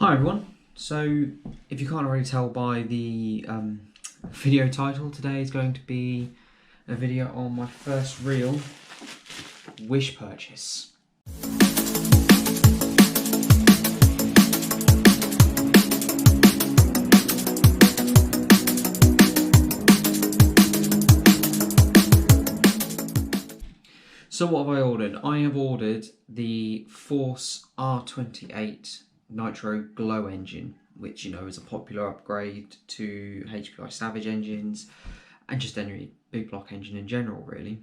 Hi everyone, so if you can't already tell by the video title, today is going to be a video on my first real Wish purchase. So what have I ordered? I have ordered the Force R28 Nitro Glow engine, which is a popular upgrade to HPI Savage engines and just any big block engine in general, really.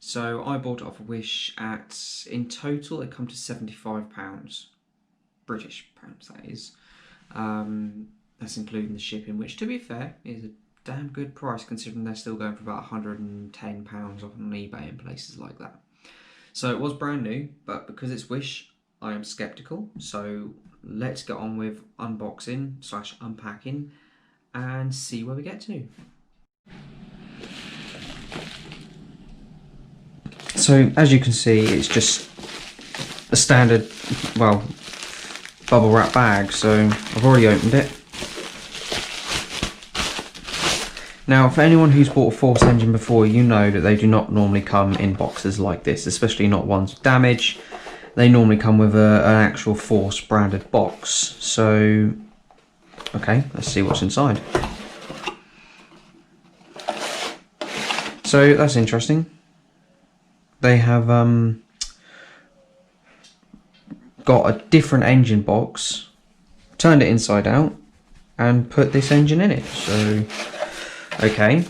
So I bought it off of Wish at, in total, it comes to £75, British pounds that is. That's including the shipping, which to be fair is a damn good price considering they're still going for about £110 off on eBay and places like that. So it was brand new, but because it's Wish, I am skeptical. So let's get on with unboxing / unpacking and see where we get to. So as you can see, it's just a standard, well, bubble wrap bag. So I've already opened it. Now, for anyone who's bought a Force engine before, you know that they do not normally come in boxes like this, especially not ones with damage. They normally come with an actual Force branded box. So, okay, let's see what's inside. So that's interesting. They have got a different engine box, turned it inside out, and put this engine in it. So, okay.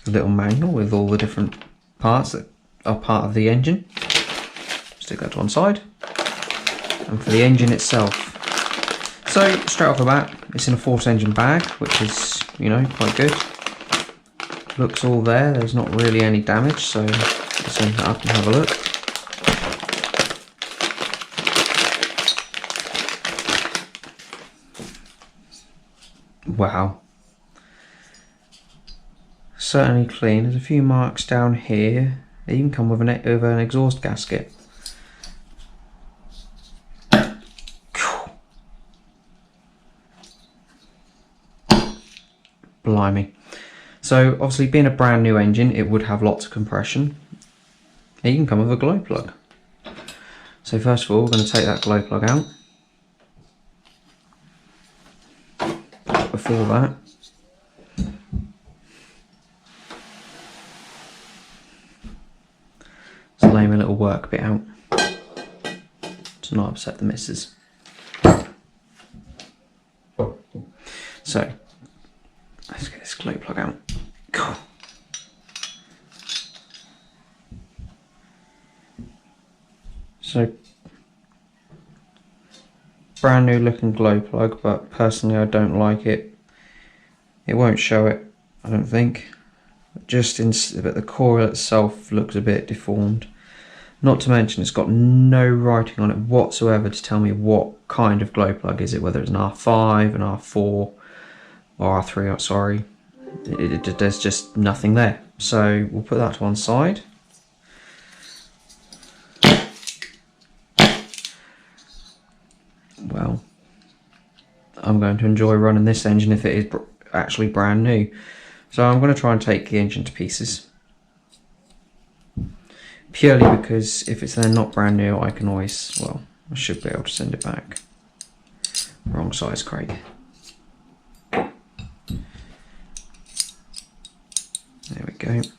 A little manual with all the different parts that are part of the engine. Stick that to one side. And for the engine itself. So, straight off the bat, it's in a Force engine bag, which is, quite good. Looks all there, there's not really any damage, so let's open it up and have a look. Wow. Certainly clean. There's a few marks down here. They even come with an exhaust gasket. Blimey. So obviously being a brand new engine, it would have lots of compression. It can come with a glow plug. So first of all, we're going to take that glow plug out. Before that, let's lay my little work bit out to not upset the missus. So let's get this glow plug out. Cool. So brand new looking glow plug, but personally I don't like it. It won't show it, I don't think. But the coil itself looks a bit deformed. Not to mention it's got no writing on it whatsoever to tell me what kind of glow plug is it, whether it's an R5, an R4, or R3, sorry. There's just nothing there. So we'll put that to one side. Well, I'm going to enjoy running this engine if it is actually brand new. So I'm going to try and take the engine to pieces. Purely because if it's then not brand new, I can always, well, I should be able to send it back. Wrong size, Craig. There we go. And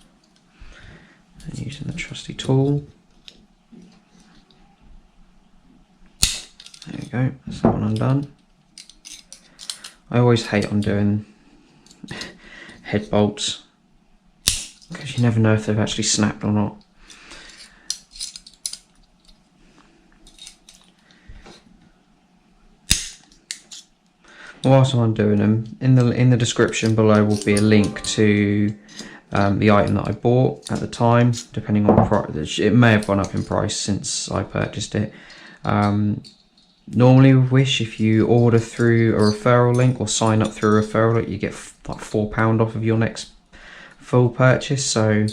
using the trusty tool. There we go, that's that one undone. I always hate on doing head bolts because you never know if they've actually snapped or not. Whilst I'm undoing them, in the description below will be a link to the item that I bought at the time, depending on price. It may have gone up in price since I purchased it. Normally with Wish, if you order through a referral link or sign up through a referral link, you get like £4 off of your next full purchase. So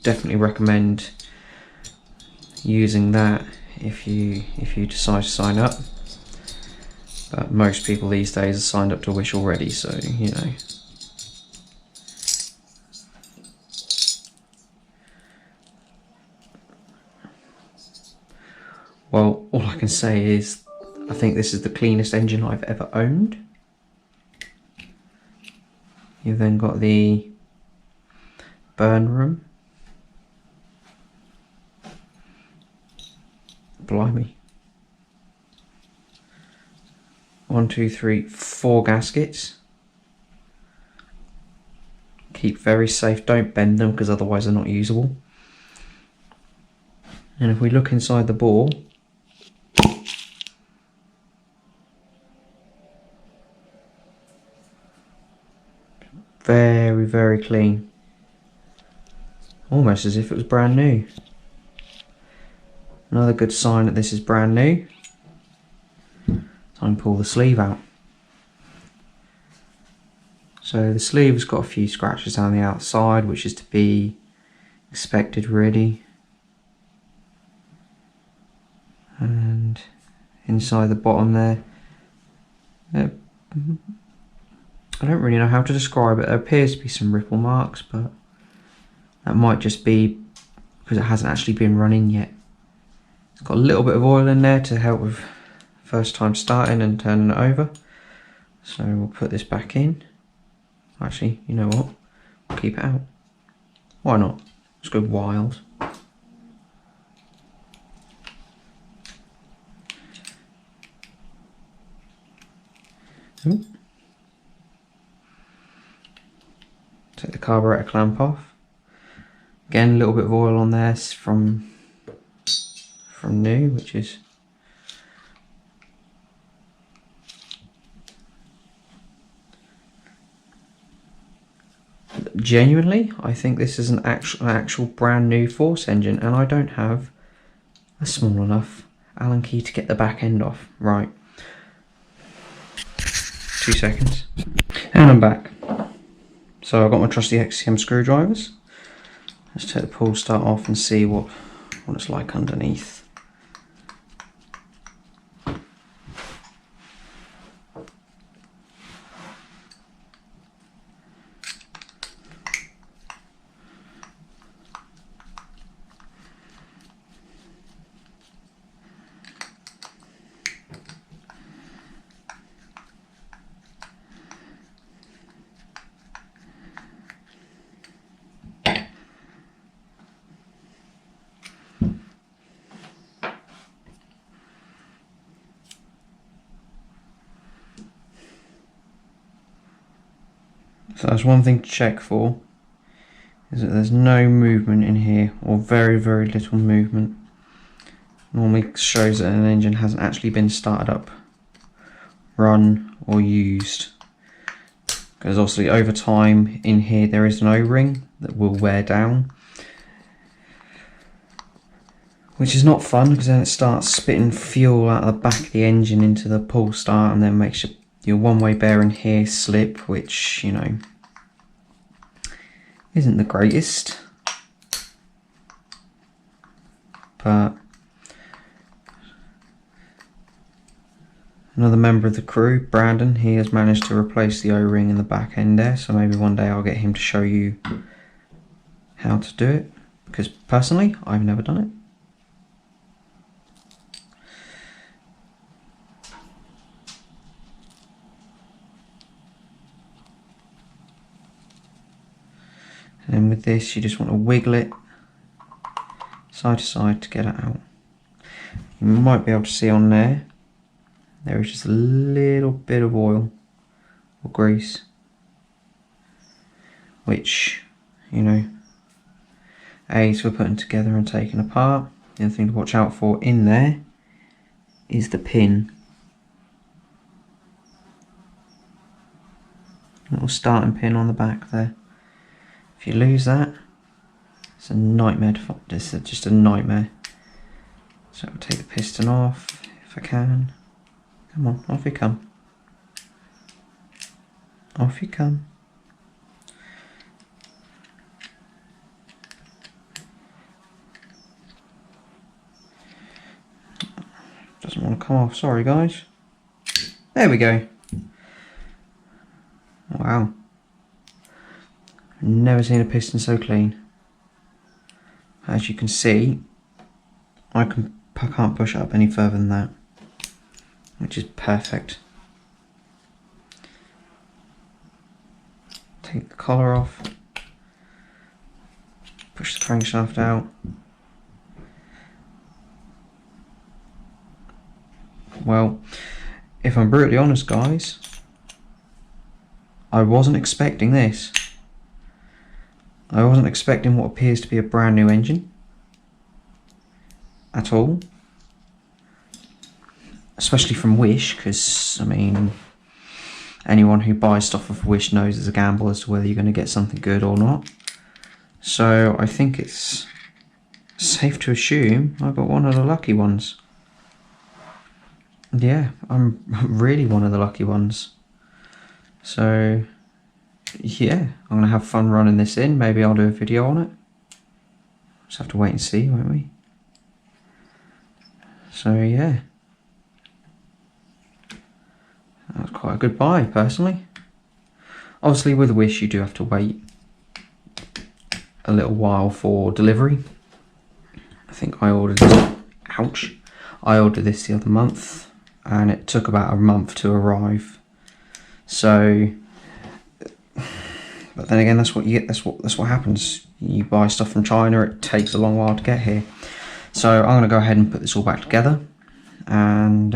definitely recommend using that if you decide to sign up. But most people these days are signed up to Wish already, so you know. Well, all I can say is I think this is the cleanest engine I've ever owned. You've then got the burn room. Blimey. 1, 2, 3, 4 gaskets. Keep very safe, don't bend them because otherwise they're not usable. And if we look inside the bore, very, very clean. Almost as if it was brand new. Another good sign that this is brand new. Time to pull the sleeve out. So the sleeve's got a few scratches down the outside, which is to be expected really. And inside the bottom there, I don't really know how to describe it. There appears to be some ripple marks, but that might just be because it hasn't actually been running yet. It's got a little bit of oil in there to help with first time starting and turning it over. So we'll put this back in. Actually, you know what? We'll keep it out. Why not? Let's go wild. Ooh. Take the carburetor clamp off. Again, a little bit of oil on there from new, which is genuinely, I think this is an actual brand new Force engine, and I don't have a small enough Allen key to get the back end off. Right. 2 seconds. And I'm back. So I've got my trusty XCM screwdrivers. Let's take the pull start off and see what it's like underneath. So that's one thing to check for, is that there's no movement in here, or very, very little movement. Normally shows that an engine hasn't actually been started up, run or used. Because obviously over time in here there is an O-ring that will wear down, which is not fun because then it starts spitting fuel out of the back of the engine into the pull start and then makes your one-way bearing here slip, which, you know, isn't the greatest. But another member of the crew, Brandon, he has managed to replace the O-ring in the back end there, so maybe one day I'll get him to show you how to do it, because personally I've never done it. And then with this, you just want to wiggle it side to side to get it out. You might be able to see on there, there is just a little bit of oil or grease, which, you know, aids for putting together and taking apart. The other thing to watch out for in there is the pin. Little starting pin on the back there. If you lose that, it's a nightmare to find. It's just a nightmare. So I'll take the piston off if I can. Come on, off you come. Off you come. Doesn't want to come off, sorry guys. There we go. Wow. Never seen a piston so clean. As you can see, I can't push it up any further than that, which is perfect. Take the collar off, push the crankshaft out. Well, if I'm brutally honest guys, I wasn't expecting this. I wasn't expecting what appears to be a brand new engine at all, especially from Wish, because I mean, anyone who buys stuff off Wish knows there's a gamble as to whether you're going to get something good or not. So I think it's safe to assume I got one of the lucky ones. Yeah, I'm really one of the lucky ones. So yeah, I'm going to have fun running this in. Maybe I'll do a video on it. Just have to wait and see, won't we? So yeah, that was quite a good buy personally. Obviously with Wish you do have to wait a little while for delivery. I think I ordered this, ouch, I ordered this the other month and it took about a month to arrive. So, but then again, that's what you get. That's what happens. You buy stuff from China, it takes a long while to get here. So I'm going to go ahead and put this all back together, and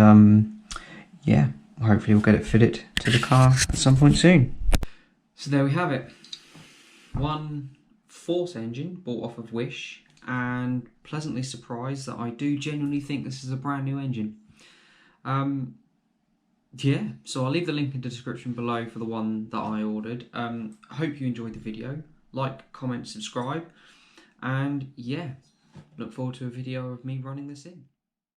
yeah, hopefully we'll get it fitted to the car at some point soon. So there we have it. One Force engine bought off of Wish, and pleasantly surprised that I do genuinely think this is a brand new engine. Yeah, so I'll leave the link in the description below for the one that I ordered. I hope you enjoyed the video. Like, comment, subscribe, and yeah, look forward to a video of me running this in.